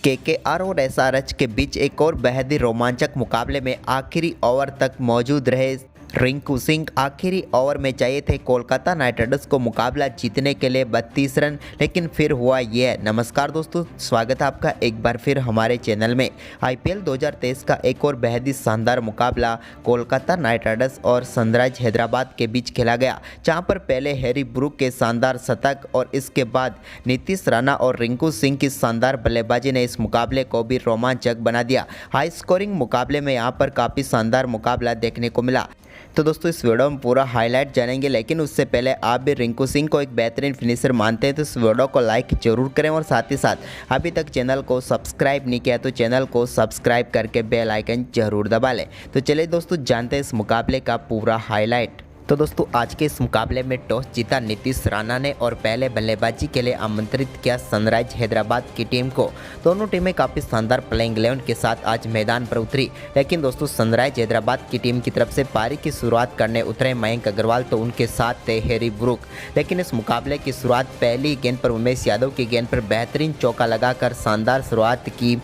KKR और SRH के बीच एक और बेहद ही रोमांचक मुकाबले में आखिरी ओवर तक मौजूद रहे रिंकू सिंह। आखिरी ओवर में चाहिए थे कोलकाता नाइट राइडर्स को मुकाबला जीतने के लिए 32 रन, लेकिन फिर हुआ ये। नमस्कार दोस्तों, स्वागत है आपका एक बार फिर हमारे चैनल में। आईपीएल 2023 का एक और बेहद ही शानदार मुकाबला कोलकाता नाइट राइडर्स और सनराइज हैदराबाद के बीच खेला गया, जहां पर पहले हैरी ब्रूक के शानदार शतक और इसके बाद नीतीश राणा और रिंकू सिंह की शानदार बल्लेबाजी ने इस मुकाबले को भी रोमांचक बना दिया। हाई स्कोरिंग मुकाबले में यहां पर काफ़ी शानदार मुकाबला देखने को मिला। तो दोस्तों इस वीडियो में पूरा हाईलाइट जानेंगे, लेकिन उससे पहले आप भी रिंकू सिंह को एक बेहतरीन फिनिशर मानते हैं तो इस वीडियो को लाइक जरूर करें और साथ ही साथ अभी तक चैनल को सब्सक्राइब नहीं किया तो चैनल को सब्सक्राइब करके बेल आइकन जरूर दबा लें। तो चलिए दोस्तों जानते हैं इस मुकाबले का पूरा हाईलाइट। तो दोस्तों आज के इस मुकाबले में टॉस जीता नीतीश राणा ने और पहले बल्लेबाजी के लिए आमंत्रित किया सनराइज हैदराबाद की टीम को। दोनों टीमें काफ़ी शानदार प्लेइंग 11 के साथ आज मैदान पर उतरी, लेकिन दोस्तों सनराइज हैदराबाद की टीम की तरफ से पारी की शुरुआत करने उतरे मयंक अग्रवाल, तो उनके साथ थे हैरी ब्रूक। लेकिन इस मुकाबले की शुरुआत पहली गेंद पर उमेश यादव की गेंद पर बेहतरीन चौका लगाकर शानदार शुरुआत की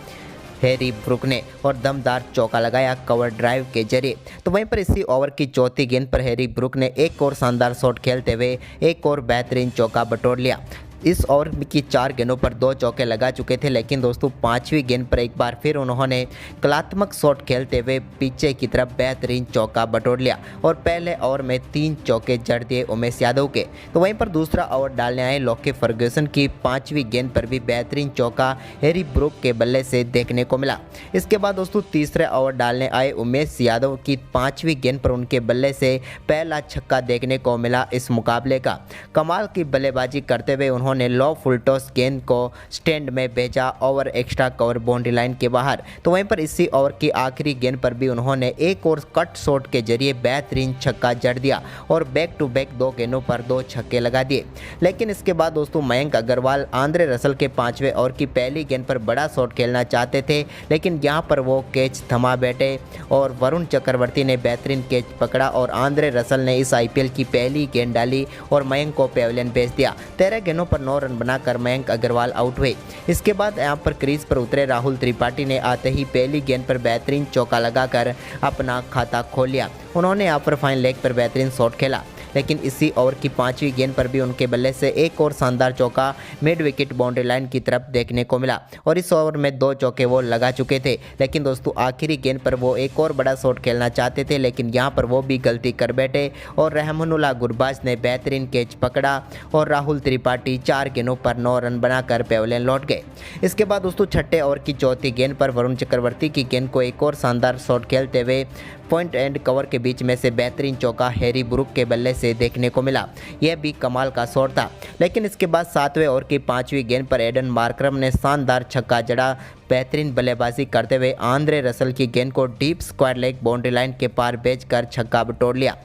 हैरी ब्रूक ने और दमदार चौका लगाया कवर ड्राइव के जरिए। तो वहीं पर इसी ओवर की चौथी गेंद पर हैरी ब्रूक ने एक और शानदार शॉट खेलते हुए एक और बेहतरीन चौका बटोर लिया। इस ओवर की 4 गेंदों पर 2 चौके लगा चुके थे, लेकिन दोस्तों 5वीं गेंद पर एक बार फिर उन्होंने कलात्मक शॉट खेलते हुए पीछे की तरफ बेहतरीन चौका बटोर लिया और पहले ओवर में 3 चौके जड़ दिए उमेश यादव के। तो वहीं पर दूसरा ओवर डालने आए लॉकी फर्ग्यूसन की 5वीं गेंद पर भी बेहतरीन चौका हैरी ब्रूक के बल्ले से देखने को मिला। इसके बाद दोस्तों तीसरे ओवर डालने आए उमेश यादव की 5वीं गेंद पर उनके बल्ले से पहला छक्का देखने को मिला। इस मुकाबले का कमाल की बल्लेबाजी करते हुए उन्होंने लो फुल टॉस गेंद को स्टैंड में भेजा over extra cover boundary line के बाहर। तो वहीं पर इसी ओवर की आखिरी गेंद पर भी उन्होंने एक और कट शॉट के जरिए बेहतरीन छक्का जड़ दिया और बैक टू बैक 2 गेंदों पर 2 छक्के लगा दिए। लेकिन इसके बाद दोस्तों मयंक अग्रवाल आंद्रे रसल के 5वें ओवर की पहली गेंद पर बड़ा शॉट खेलना चाहते थे, लेकिन यहां पर वो कैच थमा बैठे और वरुण चक्रवर्ती ने बेहतरीन कैच पकड़ा और आंद्रे रसल ने इस आईपीएल की पहली गेंद डाली और मयंक को पेविलियन भेज दिया। 13 गेंदों पर 9 रन बनाकर मयंक अग्रवाल आउट हुए। इसके बाद यहां पर क्रीज पर उतरे राहुल त्रिपाठी ने आते ही पहली गेंद पर बेहतरीन चौका लगाकर अपना खाता खोल लिया। उन्होंने यहां पर फाइन लेग पर बेहतरीन शॉट खेला, लेकिन इसी ओवर की 5वीं गेंद पर भी उनके बल्ले से एक और शानदार चौका मिड विकेट बाउंड्री लाइन की तरफ देखने को मिला और इस ओवर में 2 चौके वो लगा चुके थे। लेकिन दोस्तों आखिरी गेंद पर वो एक और बड़ा शॉट खेलना चाहते थे, लेकिन यहाँ पर वो भी गलती कर बैठे और रहमानुल्लाह गुरबाज ने बेहतरीन कैच पकड़ा और राहुल त्रिपाठी 4 गेंदों पर 9 रन बनाकर पेविलियन लौट गए। इसके बाद दोस्तों छठे ओवर की चौथी गेंद पर वरुण चक्रवर्ती की गेंद को एक और शानदार शॉट खेलते हुए पॉइंट एंड कवर के बीच में से बेहतरीन चौका हैरी ब्रूक के बल्ले से देखने को मिला। यह भी कमाल का शॉट था। लेकिन इसके बाद 7वें ओवर की 5वीं गेंद पर एडन मार्करम ने शानदार छक्का जड़ा बेहतरीन बल्लेबाजी करते हुए आंद्रे रसल की गेंद को deep square leg boundary line के पार भेजकर छक्का बटोर लिया।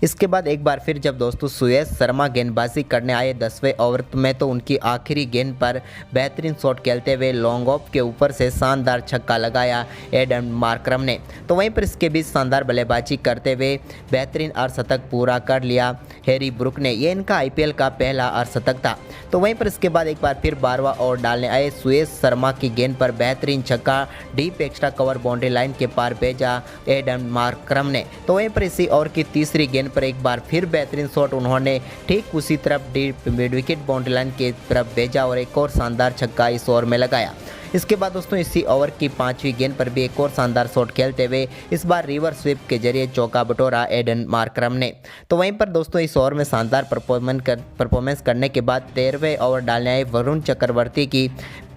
इसके बाद एक बार फिर जब दोस्तों सुयश शर्मा गेंदबाजी करने आए 10वें ओवर में, तो उनकी आखिरी गेंद पर बेहतरीन शॉट खेलते हुए लॉन्ग ऑफ के ऊपर से शानदार छक्का लगाया एडन मार्करम ने। तो वहीं पर इसके बीच शानदार बल्लेबाजी करते हुए बेहतरीन अर्धशतक पूरा कर लिया हैरी ब्रूक ने। ये इनका आईपीएल का पहला अर्धशतक था। तो वहीं पर इसके बाद एक बार फिर 12वां ओवर डालने आए सुयश शर्मा की गेंद पर बेहतरीन छक्का deep extra cover boundary line के पार भेजा एडन मार्करम ने। तो वहीं पर इसी ओवर की तीसरी गेंद पर एक बार फिर बेहतरीन शॉट उन्होंने ठीक उसी तरफ deep mid wicket boundary line की तरफ भेजा और एक और शानदार छक्का इस ओवर में लगाया। इसके बाद दोस्तों इसी ओवर की 5वीं गेंद पर भी एक और शानदार शॉट खेलते हुए इस बार रिवर्स स्वीप के जरिए चौका बटोरा एडन मार्करम ने। तो वहीं पर दोस्तों इस ओवर में शानदार परफॉर्मेंस करने के बाद 13वें ओवर डालने आए वरुण चक्रवर्ती की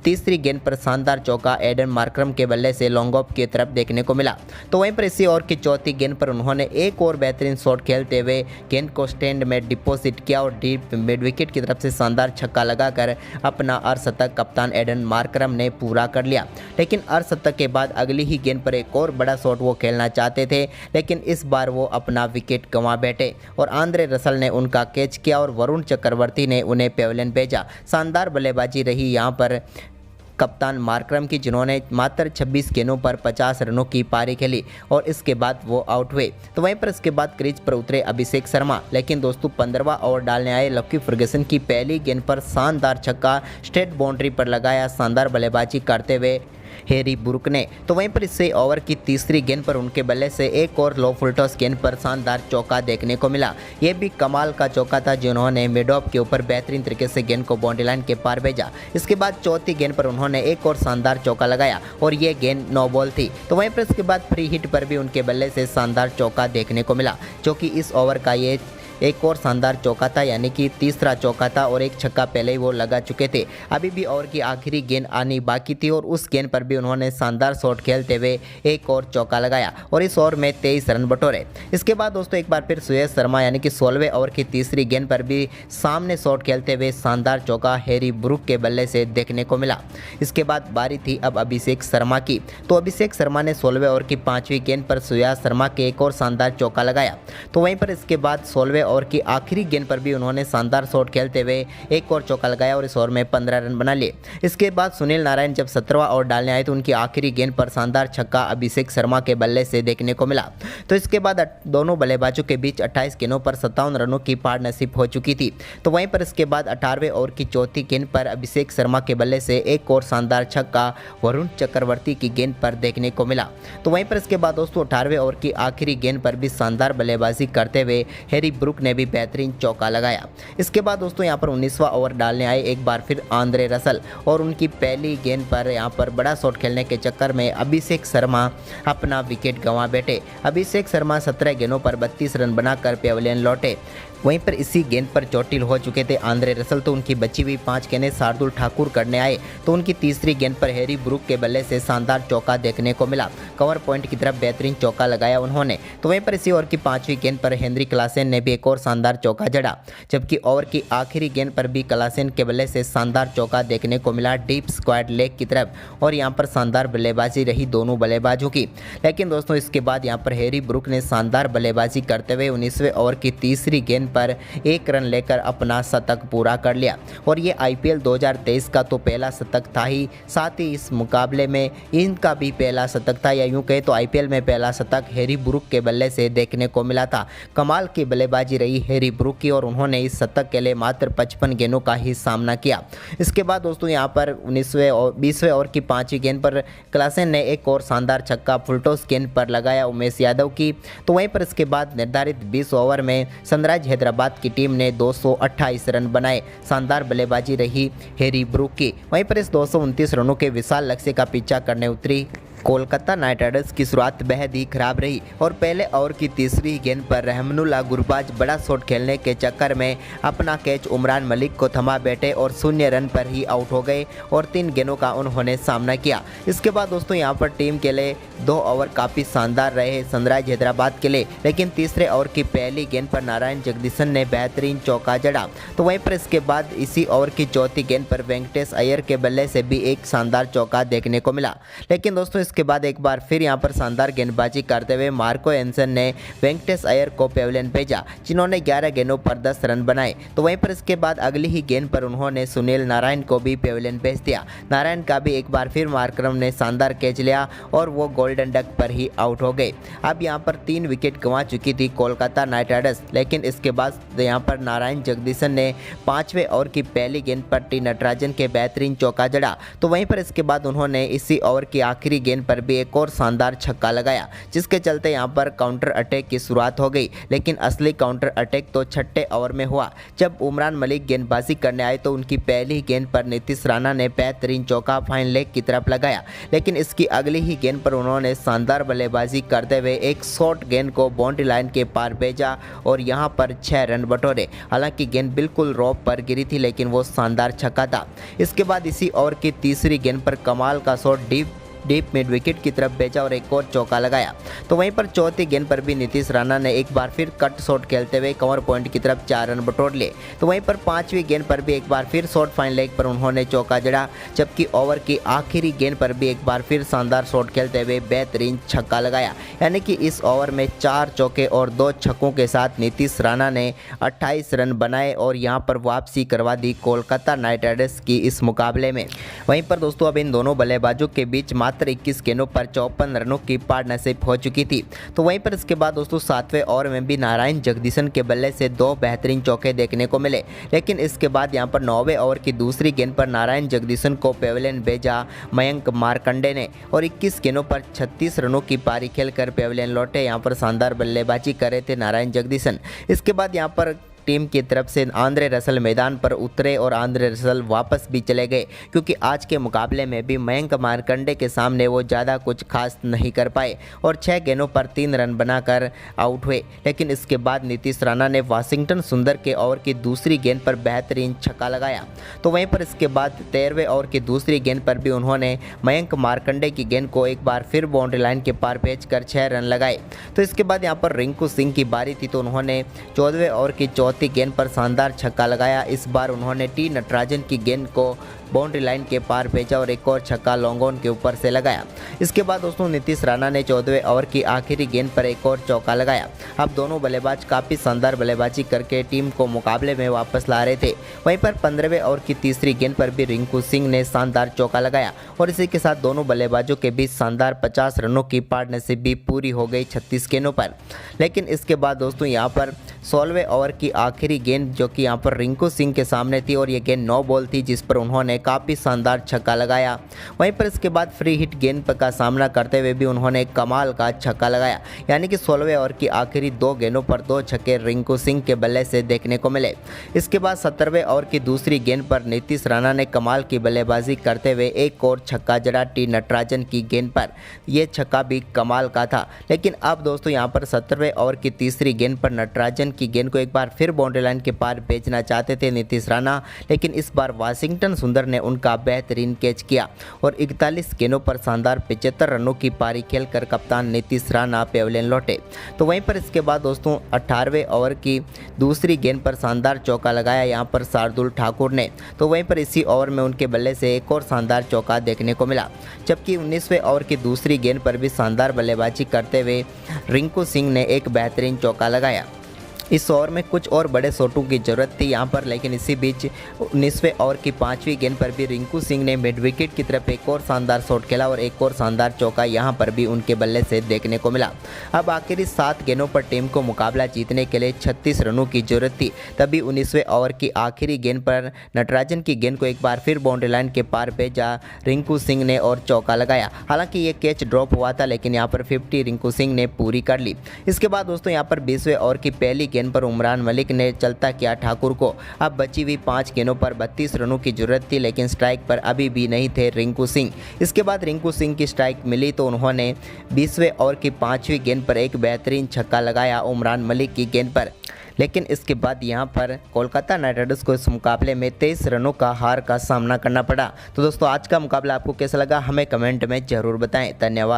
तीसरी गेंद पर शानदार चौका एडन मार्करम के बल्ले से लॉन्ग ऑफ की तरफ देखने को मिला। तो वहीं पर इसी ओवर की चौथी गेंद पर उन्होंने एक और बेहतरीन शॉट खेलते हुए गेंद को स्टैंड में डिपॉजिट किया और डीप मिड विकेट की तरफ से शानदार छक्का लगाकर अपना अर्धशतक कप्तान एडन मार्करम ने पूरा कर लिया। लेकिन अर्धशतक के बाद अगली ही गेंद पर एक और बड़ा शॉट वो खेलना चाहते थे, लेकिन इस बार वो अपना विकेट गंवा बैठे और आंद्रे रसल ने उनका कैच किया और वरुण चक्रवर्ती ने उन्हें पेविलियन भेजा। शानदार बल्लेबाजी रही यहाँ पर कप्तान मार्करम की, जिन्होंने मात्र 26 गेंदों पर 50 रनों की पारी खेली और इसके बाद वो आउट हुए। तो वहीं पर इसके बाद क्रीज पर उतरे अभिषेक शर्मा, लेकिन दोस्तों 15वां ओवर डालने आए लकी फर्गुसन की पहली गेंद पर शानदार छक्का स्ट्रेट बाउंड्री पर लगाया शानदार बल्लेबाजी करते हुए हैरी ब्रूक ने। तो वहीं पर इससे ओवर की तीसरी गेंद पर उनके बल्ले से एक और लो फुल टॉस गेंद पर शानदार चौका देखने को मिला। यह भी कमाल का चौका था, जिन्होंने मिडऑफ के ऊपर बेहतरीन तरीके से गेंद को बाउंड्री लाइन के पार भेजा। इसके बाद चौथी गेंद पर उन्होंने एक और शानदार चौका लगाया और ये गेंद नो बॉल थी। तो वहीं पर इसके बाद फ्री हिट पर भी उनके बल्ले से शानदार चौका देखने को मिला, जो कि इस ओवर का ये एक और शानदार चौका था, यानी कि तीसरा चौका था और एक छक्का पहले ही वो लगा चुके थे। अभी भी ओवर की आखिरी गेंद आनी बाकी थी और उस गेंद पर भी उन्होंने शानदार शॉट खेलते हुए एक और चौका लगाया और इस ओवर में 23 रन बटोरे। इसके बाद दोस्तों एक बार फिर सुयश शर्मा, यानी कि 16वें ओवर की तीसरी गेंद पर भी सामने शॉट खेलते हुए शानदार चौका हैरी ब्रूक के बल्ले से देखने को मिला। इसके बाद बारी थी अब अभिषेक शर्मा की। तो अभिषेक शर्मा ने 16वें ओवर की 5वीं गेंद पर सुयश शर्मा के एक और शानदार चौका लगाया। तो वहीं पर इसके बाद 16वें ओवर की आखिरी गेंद पर भी उन्होंने शानदार शॉट खेलते हुए एक और चौका लगाया और इस ओवर में 15 रन बना लिए। इसके बाद सुनील नारायण जब 17वां ओवर डालने आए तो उनकी आखिरी गेंद पर शानदार छक्का अभिषेक शर्मा के बल्ले से देखने को मिला। तो इसके बाद दोनों बल्लेबाजों के बीच 28 गेंदों पर 57 रनों की पार्टनरशिप हो चुकी थी। तो वहीं पर इसके बाद 18वें ओवर की चौथी गेंद पर अभिषेक शर्मा के बल्ले से एक और शानदार छक्का वरुण चक्रवर्ती की गेंद पर देखने को मिला। तो वहीं पर इसके बाद दोस्तों 18वें ओवर की आखिरी गेंद पर भी शानदार बल्लेबाजी करते हुए हैरी ब्रूक ने भी बेहतरीन चौका लगाया। इसके बाद दोस्तों यहां पर 19वां ओवर डालने आए एक बार फिर आंद्रे रसल और उनकी पहली गेंद पर यहां पर बड़ा शॉट खेलने के चक्कर में अभिषेक शर्मा अपना विकेट गंवा बैठे। अभिषेक शर्मा 17 गेंदों पर 32 रन बनाकर पेविलियन लौटे। वहीं पर इसी गेंद पर चोटिल हो चुके थे आंद्रे रसल, तो उनकी बची हुई 5 गेंदें शार्दुल ठाकुर करने आए तो उनकी तीसरी गेंद पर हैरी ब्रूक के बल्ले से शानदार चौका देखने को मिला। कवर पॉइंट की तरफ बेहतरीन चौका लगाया उन्होंने। तो वहीं पर इसी ओवर की 5वीं गेंद पर हेनरी क्लासेन ने भी एक और शानदार चौका जड़ा, जबकि ओवर की आखिरी गेंद पर भी क्लासेन के बल्ले से शानदार चौका देखने को मिला डीप स्क्वाड लेग की तरफ और यहाँ पर शानदार बल्लेबाजी रही दोनों बल्लेबाजों की। लेकिन दोस्तों इसके बाद यहाँ पर हैरी ब्रूक ने शानदार बल्लेबाजी करते हुए 19वें ओवर की तीसरी गेंद पर 1 रन लेकर अपना शतक पूरा कर लिया और ये आईपीएल 2023 का तो पहला शतक था ही, साथ ही इस मुकाबले में इनका भी पहला शतक था, या यूं कहे तो आईपीएल में पहला शतक हैरी ब्रूक के बल्ले से देखने को मिला था। कमाल की बल्लेबाजी रही हैरी ब्रूक की और उन्होंने इस शतक के लिए मात्र 55 गेंदों का ही सामना किया। इसके बाद दोस्तों यहाँ पर 19वें और 20वें ओवर की 5वीं गेंद पर क्लासेन ने एक और शानदार छक्का फुलटॉस गेंद पर लगाया उमेश यादव की। तो वहीं पर इसके बाद निर्धारित 20 ओवर में सनराइज हैदराबाद की टीम ने 228 रन बनाए। शानदार बल्लेबाजी रही हैरी ब्रूक की। वहीं पर इस 229 रनों के विशाल लक्ष्य का पीछा करने उतरी कोलकाता नाइट राइडर्स की शुरुआत बेहद ही खराब रही और पहले ओवर की तीसरी गेंद पर रहमानुल्लाह गुरबाज बड़ा शॉट खेलने के चक्कर में अपना कैच उमरान मलिक को थमा बैठे और 0 रन पर ही आउट हो गए और 3 गेंदों का उन्होंने सामना किया। इसके बाद दोस्तों यहां पर टीम के लिए 2 ओवर काफ़ी शानदार रहे सनराइज हैदराबाद के लिए, लेकिन तीसरे ओवर की पहली गेंद पर नारायण जगदीशन ने बेहतरीन चौका जड़ा। तो वहीं पर इसके बाद इसी ओवर की चौथी गेंद पर वेंकटेश अय्यर के बल्ले से भी एक शानदार चौका देखने को मिला। लेकिन दोस्तों इसके बाद एक बार फिर यहां पर शानदार गेंदबाजी करते हुए मार्को एंसन ने वेंकटेश अय्यर को पेविलियन भेजा, जिन्होंने 11 गेंदों पर 10 रन बनाए। तो वहीं पर इसके बाद अगली ही गेंद पर उन्होंने सुनील नारायण को भी पेविलियन भेज दिया। नारायण का भी एक बार फिर मार्करम ने शानदार कैच लिया और वो गोल्डन डक पर ही आउट हो गए। अब यहां पर 3 विकेट गंवा चुकी थी कोलकाता नाइट राइडर्स, लेकिन इसके बाद यहां पर नारायण जगदीशन ने 5वें ओवर की पहली गेंद पर टी नटराजन के बेहतरीन चौका जड़ा। तो वहीं पर इसके बाद उन्होंने इसी ओवर की आखिरी गेंद पर भी एक और शानदार छक्का लगाया, जिसके चलते यहां पर काउंटर अटैक की शुरुआत हो गई। लेकिन असली काउंटर अटैक तो 6ठे ओवर में हुआ, जब उमरान मलिक गेंदबाजी करने आए तो उनकी पहली गेंद पर नीतीश राणा ने बेहतरीन चौका फाइन लेग की तरफ लगाया। लेकिन इसकी अगली ही गेंद पर उन्होंने शानदार बल्लेबाजी करते हुए एक शॉर्ट गेंद को बाउंड्री लाइन के पार भेजा और यहां पर 6 रन बटोरे। हालांकि गेंद बिल्कुल रॉप पर गिरी थी, लेकिन वो शानदार छक्का था। इसके बाद इसी ओवर की तीसरी गेंद पर कमाल का shot deep deep mid wicket की तरफ भेजा और एक और चौका लगाया। तो वहीं पर चौथी गेंद पर भी नीतीश राणा ने एक बार फिर कट शॉट खेलते हुए कवर पॉइंट की तरफ 4 रन बटोर लिए। तो वहीं पर पांचवी गेंद पर भी एक बार फिर शॉर्ट फाइन लेग पर उन्होंने चौका जड़ा, जबकि ओवर की आखिरी गेंद पर भी एक बार फिर शानदार शॉट खेलते हुए बेहतरीन छक्का लगाया। यानी कि इस ओवर में 4 चौके और 2 छक्कों के साथ नीतीश राणा ने 28 रन बनाए और यहां पर वापसी करवा दी कोलकाता नाइट राइडर्स की इस मुकाबले में। वहीं पर दोस्तों अब इन दोनों बल्लेबाजों के बीच मात्र 21 गेंदों पर 54 रनों की पार्टनरशिप हो चुकी थी। तो वहीं पर इसके बाद दोस्तों 7वें ओवर में भी नारायण जगदीशन के बल्ले से 2 बेहतरीन चौके देखने को मिले, लेकिन इसके बाद यहां पर 9वें ओवर की दूसरी गेंद पर नारायण जगदीशन को पेविलियन भेजा मयंक मार्कंडे ने और 21 गेंदों पर 36 रनों की पारी खेलकर पेविलियन लौटे। यहां पर शानदार बल्लेबाजी कर रहे थे नारायण जगदीशन। इसके बाद यहां पर टीम की तरफ से आंद्रे रसल मैदान पर उतरे और आंद्रे रसल वापस भी चले गए, क्योंकि आज के मुकाबले में भी मयंक मार्कंडे के सामने वो ज़्यादा कुछ खास नहीं कर पाए और 6 गेंदों पर 3 रन बनाकर आउट हुए। लेकिन इसके बाद नीतीश राणा ने वाशिंगटन सुंदर के ओवर की दूसरी गेंद पर बेहतरीन छक्का लगाया। तो वहीं पर इसके बाद 13वें ओवर की दूसरी गेंद पर भी उन्होंने मयंक मार्कंडे की गेंद को एक बार फिर बाउंड्री लाइन के पार भेजकर 6 रन लगाए। तो इसके बाद यहाँ पर रिंकू सिंह की बारी थी, तो उन्होंने 14वें ओवर की चौथी गेंद पर शानदार छक्का लगाया। इस बार उन्होंने टी नटराजन की गेंद को बाउंड्री लाइन के पार भेजा और एक और छक्का लॉन्ग ऑन के ऊपर से लगाया। इसके बाद दोस्तों नीतीश राणा ने 14वें ओवर की आखिरी गेंद पर एक और चौका लगाया। अब दोनों बल्लेबाज काफ़ी शानदार बल्लेबाजी करके टीम को मुकाबले में वापस ला रहे थे। वहीं पर 15वें ओवर की तीसरी गेंद पर भी रिंकू सिंह ने शानदार चौका लगाया और इसी के साथ दोनों बल्लेबाजों के बीच शानदार 50 रनों की पार्टनरशिप भी पूरी हो गई 36 गेंदों पर। लेकिन इसके बाद दोस्तों यहाँ पर 16वें ओवर की आखिरी गेंद जो कि यहाँ पर रिंकू सिंह के सामने थी और ये गेंद 9 बॉल थी, जिस पर उन्होंने काफ़ी शानदार छक्का लगाया। वहीं पर इसके बाद फ्री हिट गेंद का सामना करते हुए भी उन्होंने कमाल का छक्का लगाया। यानी कि 16वें ओवर की आखिरी 2 गेंदों पर 2 छक्के रिंकू सिंह के बल्ले से देखने को मिले। इसके बाद 17वें ओवर की दूसरी गेंद पर नीतीश राणा ने कमाल की बल्लेबाजी करते हुए एक और छक्का जड़ा टी नटराजन की गेंद पर। यह छक्का भी कमाल का था। लेकिन अब दोस्तों यहाँ पर 17वें ओवर की तीसरी गेंद पर नटराजन की गेंद को एक बार फिर बाउंड्री लाइन के पार भेजना चाहते थे नीतीश राणा, लेकिन इस बार वाशिंगटन सुंदर ने उनका बेहतरीन कैच किया और 41 गेंदों पर शानदार 75 रनों की पारी खेलकर कप्तान नीतीश राणा पेविलियन लौटे। तो वहीं पर इसके बाद दोस्तों 18वें ओवर की दूसरी गेंद पर शानदार चौका लगाया यहाँ पर शार्दुल ठाकुर ने। तो वहीं पर इसी ओवर में उनके बल्ले से एक और शानदार चौका देखने को मिला, जबकि 19वें ओवर की दूसरी गेंद पर भी शानदार बल्लेबाजी करते हुए रिंकू सिंह ने एक बेहतरीन चौका लगाया। इस ओवर में कुछ और बड़े शॉटों की ज़रूरत थी यहाँ पर, लेकिन इसी बीच 19वें ओवर की 5वीं गेंद पर भी रिंकू सिंह ने मिड विकेट की तरफ एक और शानदार शॉट खेला और एक और शानदार चौका यहाँ पर भी उनके बल्ले से देखने को मिला। अब आखिरी 7 गेंदों पर टीम को मुकाबला जीतने के लिए 36 रनों की जरूरत थी। तभी 19वें ओवर की आखिरी गेंद पर नटराजन की गेंद को एक बार फिर बाउंड्री लाइन के पार भेजा रिंकू सिंह ने और चौका लगाया। हालांकि ये कैच ड्रॉप हुआ था, लेकिन यहाँ पर 50 रिंकू सिंह ने पूरी कर ली। इसके बाद दोस्तों यहाँ पर 20वें ओवर की पहली गेंद पर उमरान मलिक ने चलता किया ठाकुर को। अब बची हुई 5 गेंदों पर 32 रनों की जरूरत थी, लेकिन स्ट्राइक पर अभी भी नहीं थे रिंकू सिंह। इसके बाद रिंकू सिंह की स्ट्राइक मिली तो उन्होंने 20वें ओवर की 5वीं गेंद पर एक बेहतरीन छक्का लगाया उमरान मलिक की गेंद पर। लेकिन इसके बाद यहां पर कोलकाता नाइट राइडर्स को इस मुकाबले में 23 रनों का हार का सामना करना पड़ा। तो दोस्तों आज का मुकाबला आपको कैसा लगा हमें कमेंट में ज़रूर बताएं। धन्यवाद।